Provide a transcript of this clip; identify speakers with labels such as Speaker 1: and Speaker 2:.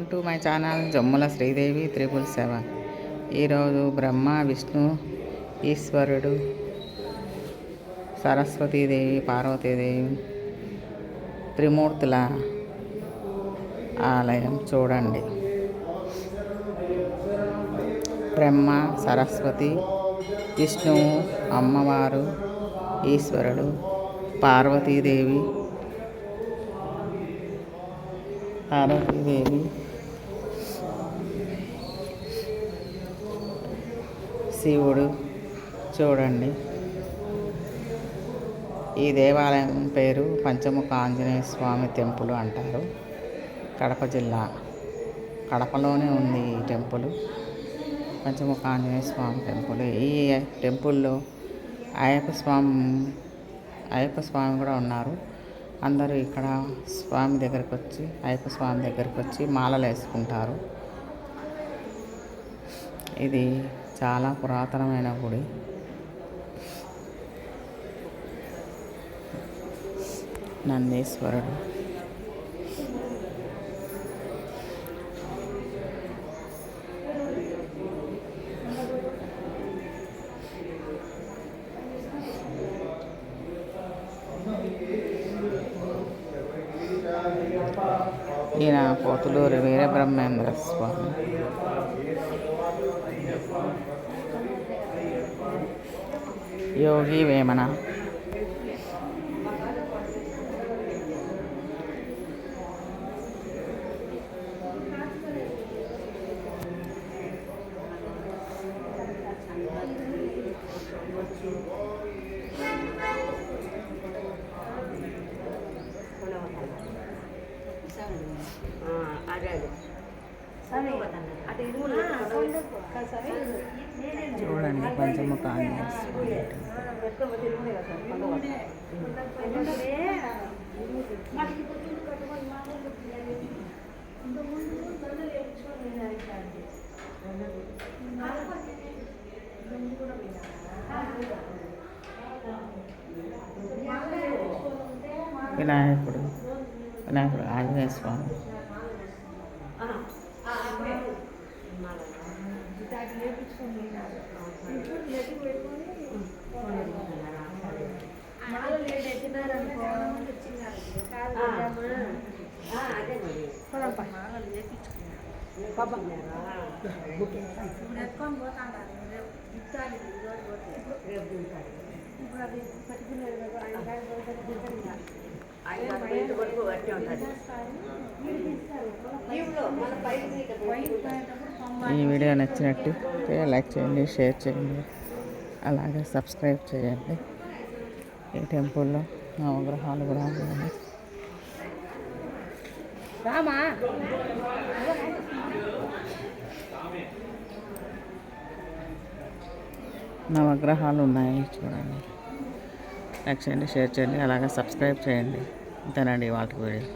Speaker 1: To my channel Jammula Sridevi 777. ఈరోజు బ్రహ్మ విష్ణు ఈశ్వరుడు సరస్వతీదేవి పార్వతీదేవి త్రిమూర్తుల ఆలయం చూడండి. బ్రహ్మ సరస్వతి విష్ణువు అమ్మవారు ఈశ్వరుడు పార్వతీదేవి శివుడు చూడండి. ఈ దేవాలయం పేరు పంచముఖ ఆంజనేయ స్వామి టెంపుల్ అంటారు. కడప జిల్లా కడపలోనే ఉంది ఈ టెంపుల్. పంచముఖ ఆంజనేయ స్వామి టెంపుల్. ఈ టెంపుల్లో అయ్యప్ప స్వామి కూడా ఉన్నారు. అందరూ ఇక్కడ అయ్యప్ప స్వామి దగ్గరికి వచ్చి మాలలు వేసుకుంటారు. ఇది చాలా పురాతనమైన గుడి. నందీశ్వరుడు ఈయన పోతులూరి వీరబ్రహ్మేంద్ర స్వామి. యోగి వేమన. చూడండి పంచముఖ ఆంజనేయ స్వామి. వినాయకుడు ఆంజనేయ స్వామి. ఈ వీడియో నచ్చినట్టు లైక్ చేయండి, షేర్ చేయండి, అలాగే సబ్స్క్రైబ్ చేయండి. ఈ టెంపుల్లో నవగ్రహాలు కూడా ఉన్నాయి. నవగ్రహాలు ఉన్నాయి చూడండి. లైక్ చేయండి, షేర్ చేయండి, అలాగే సబ్స్క్రైబ్ చేయండి. అంతేనండి వాళ్ళకి వీడియో.